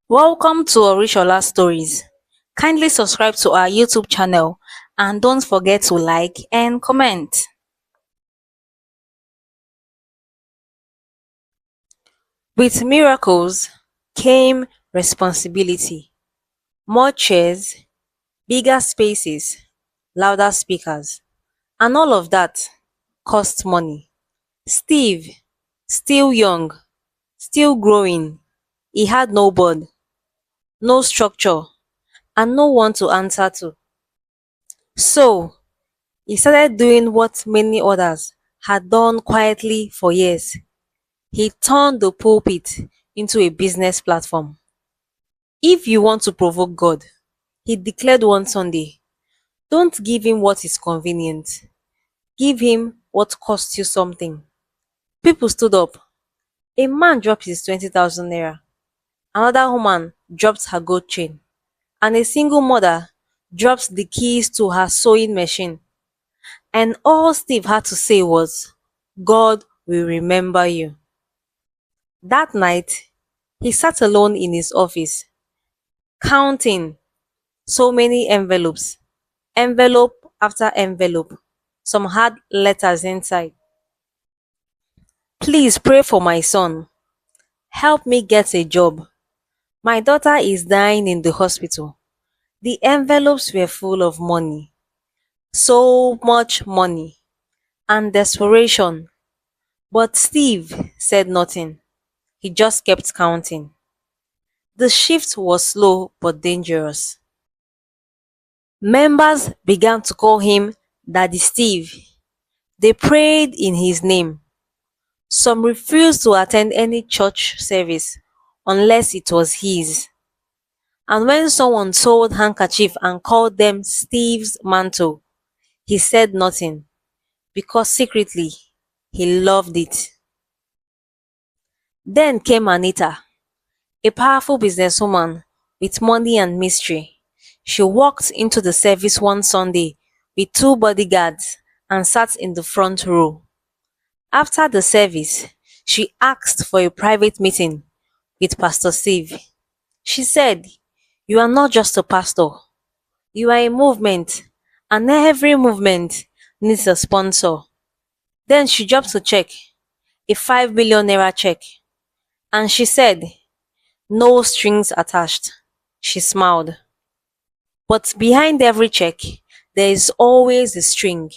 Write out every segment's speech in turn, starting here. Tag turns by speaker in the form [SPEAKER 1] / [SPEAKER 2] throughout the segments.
[SPEAKER 1] Welcome to Orishola Stories. Kindly subscribe to our YouTube channel and don't forget to like and comment. With miracles came responsibility. More chairs, bigger spaces, louder speakers, and all of that cost money. Steve, still young, still growing, he had no board, no structure, and no one to answer to. So, he started doing what many others had done quietly for years. He turned the pulpit into a business platform. If you want to provoke God, he declared one Sunday, don't give him what is convenient. Give him what costs you something. People stood up. A man dropped his 20,000 naira. Another woman dropped her gold chain. And a single mother dropped the keys to her sewing machine. And all Steve had to say was, God will remember you. That night, he sat alone in his office, counting so many envelopes, envelope after envelope. Some had letters inside. Please pray for my son. Help me get a job. My daughter is dying in the hospital. The envelopes were full of money. So much money. And desperation. But Steve said nothing. He just kept counting. The shift was slow but dangerous. Members began to call him Daddy Steve. They prayed in his name. Some refused to attend any church service unless it was his. And when someone sold handkerchief and called them Steve's mantle, he said nothing because secretly he loved it. Then came Anita, a powerful businesswoman with money and mystery. She walked into the service one Sunday with two bodyguards and sat in the front row. After the service, she asked for a private meeting with Pastor Steve. She said, you are not just a pastor, you are a movement, and every movement needs a sponsor. Then she dropped a check, a 5 million naira check, and she said, no strings attached. She smiled. But behind every check, there is always a string.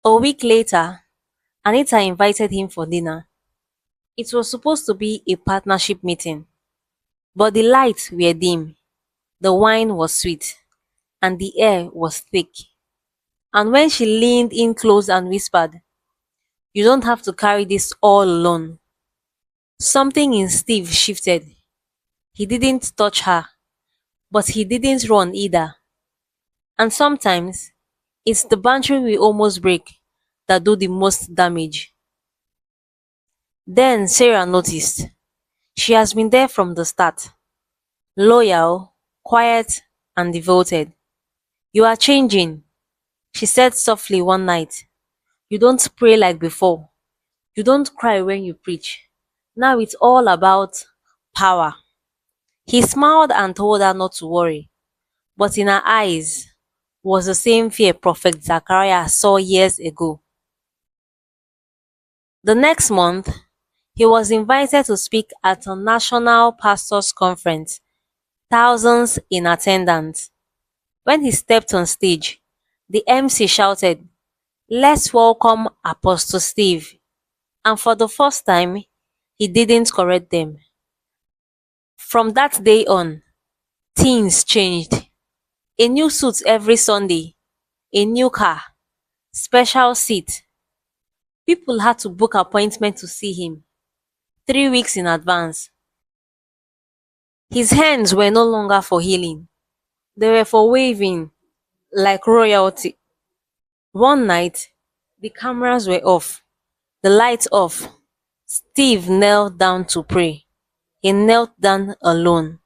[SPEAKER 1] A week later, Anita invited him for dinner. It was supposed to be a partnership meeting, but the lights were dim, the wine was sweet, and the air was thick. And when she leaned in close and whispered, you don't have to carry this all alone, something in Steve shifted. He didn't touch her, but he didn't run either. And sometimes, it's the boundary we almost break that do the most damage. Then Sarah noticed. She has been there from the start. Loyal, quiet, and devoted. You are changing, she said softly one night. You don't pray like before. You don't cry when you preach. Now it's all about power. He smiled and told her not to worry, but in her eyes was the same fear Prophet Zachariah saw years ago. The next month, he was invited to speak at a national pastors' conference, thousands in attendance. When he stepped on stage, the MC shouted, let's welcome Apostle Steve. And for the first time, he didn't correct them. From that day on, things changed. A new suit every Sunday, a new car, special seat. People had to book appointment to see him 3 weeks in advance. His hands were no longer for healing. They were for waving like royalty. One night, the cameras were off, the lights off. Steve knelt down to pray. He knelt down alone.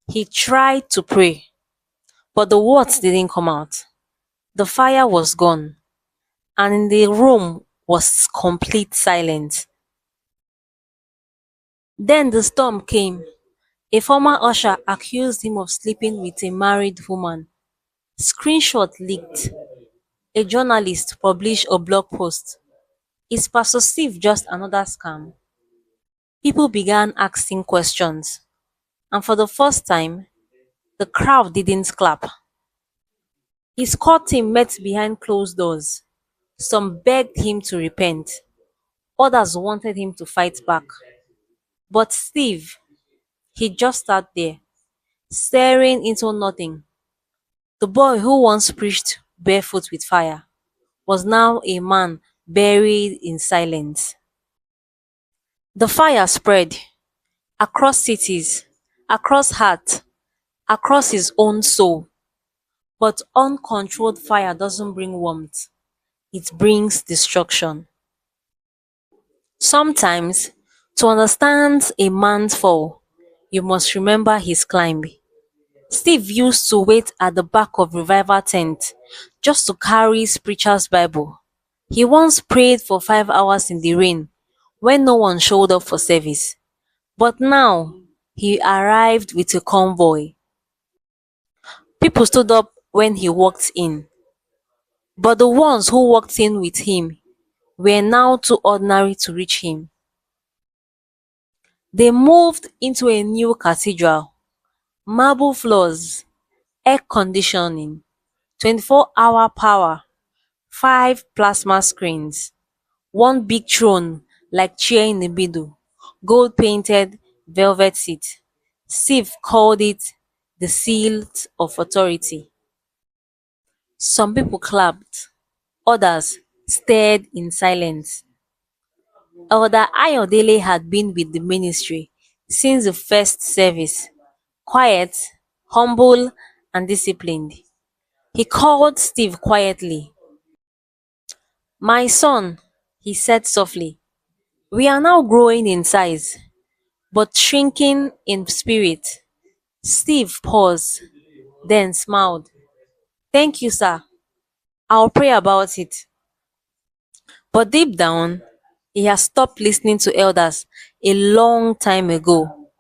[SPEAKER 1] He tried to pray, but the words didn't come out. The fire was gone, and in the room was complete silence. Then the storm came. A former usher accused him of sleeping with a married woman. Screenshot leaked. A journalist published a blog post. Is Pastor Steve just another scam? People began asking questions, and for the first time, the crowd didn't clap. His core team met behind closed doors. Some begged him to repent, others wanted him to fight back. But Steve, he just sat there, staring into nothing. The boy who once preached barefoot with fire was now a man buried in silence. The fire spread across cities, across hearts, across his own soul. But uncontrolled fire doesn't bring warmth, it brings destruction. Sometimes, to understand a man's fall, you must remember his climb. Steve used to wait at the back of revival tent just to carry his preacher's Bible. He once prayed for 5 hours in the rain when no one showed up for service. But now, he arrived with a convoy. People stood up when he walked in, but the ones who walked in with him were now too ordinary to reach him. They moved into a new cathedral, marble floors, air conditioning, 24-hour power, 5 plasma screens, one big throne like chair in the middle, gold painted velvet seat. Steve called it the seat of authority. Some people clapped, others stared in silence. Elder Ayodele had been with the ministry since the first service, quiet, humble, and disciplined. He called Steve quietly. "My son," he said softly, "we are now growing in size, but shrinking in spirit." Steve paused, then smiled. "Thank you, sir. I'll pray about it." But deep down, he has stopped listening to elders a long time ago.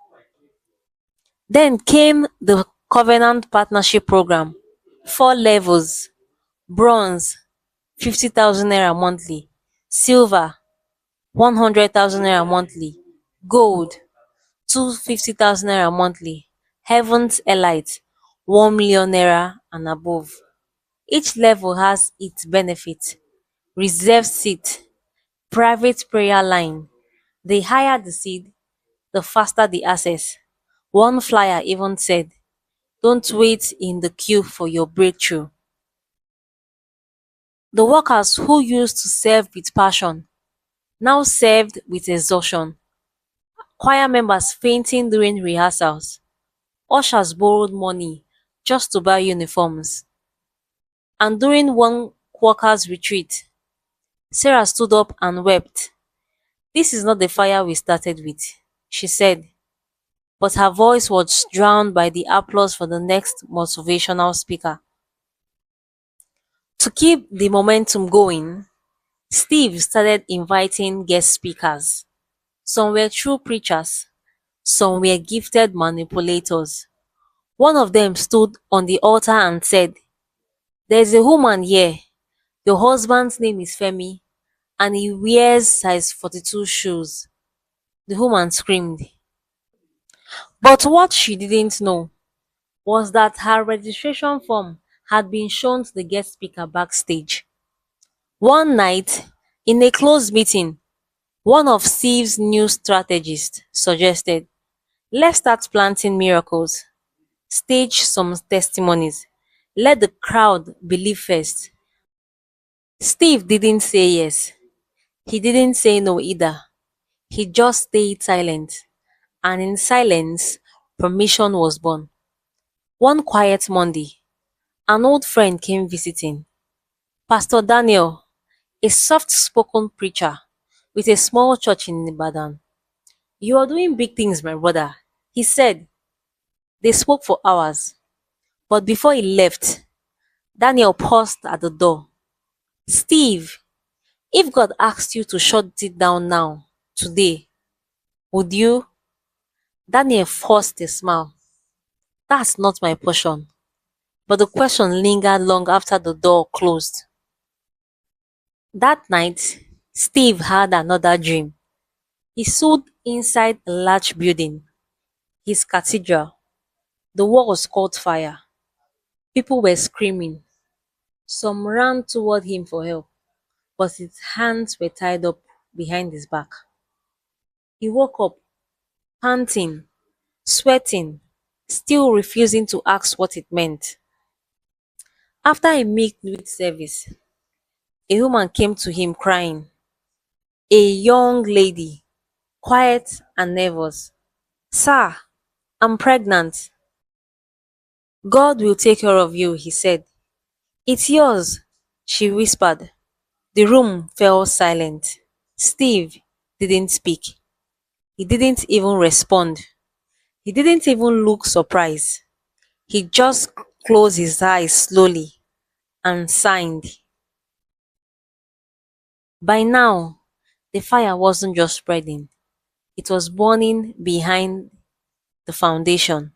[SPEAKER 1] Then came the Covenant Partnership Program, 4 levels: bronze, 50,000 naira monthly; silver, 100,000 naira monthly; gold, 250,000 naira monthly; heavens elite, 1 million naira and above. Each level has its benefit: reserved seat, private prayer line. The higher the seed, the faster the access. One flyer even said, "Don't wait in the queue for your breakthrough." The workers who used to serve with passion now served with exhaustion. Choir members fainting during rehearsals. Ushers borrowed money just to buy uniforms. And during one workers' retreat, Sarah stood up and wept. "This is not the fire we started with," she said, but her voice was drowned by the applause for the next motivational speaker. To keep the momentum going, Steve started inviting guest speakers. Some were true preachers, some were gifted manipulators. One of them stood on the altar and said, "There's a woman here. Your husband's name is Femi, and he wears size 42 shoes." The woman screamed. But what she didn't know was that her registration form had been shown to the guest speaker backstage. One night, in a closed meeting, one of Steve's new strategists suggested, "Let's start planting miracles, stage some testimonies, let the crowd believe first." Steve didn't say yes. He didn't say no either. He just stayed silent. And in silence, permission was born. One quiet Monday, an old friend came visiting. Pastor Daniel, a soft-spoken preacher with a small church in Ibadan. "You are doing big things, my brother," he said. They spoke for hours. But before he left, Daniel paused at the door. "Steve, if God asked you to shut it down now, today, would you?" Daniel forced a smile. That's not my portion. But the question lingered long after the door closed. That night, Steve had another dream. He stood inside a large building, his cathedral. The walls caught fire. People were screaming. Some ran toward him for help, but his hands were tied up behind his back. He woke up, panting, sweating, still refusing to ask what it meant. After a midweek service, a woman came to him crying. A young lady, quiet and nervous. "Sir, I'm pregnant." "God will take care of you," he said. "It's yours," she whispered. The room fell silent. Steve didn't speak. He didn't even respond. He didn't even look surprised. He just closed his eyes slowly and signed. By now, the fire wasn't just spreading, it was burning behind the foundation.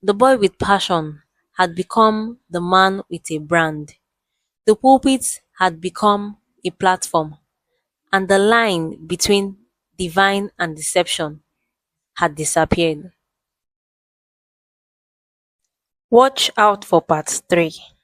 [SPEAKER 1] The boy with passion had become the man with a brand. The pulpit had become a platform, and the line between divine and deception had disappeared. Watch out for part 3.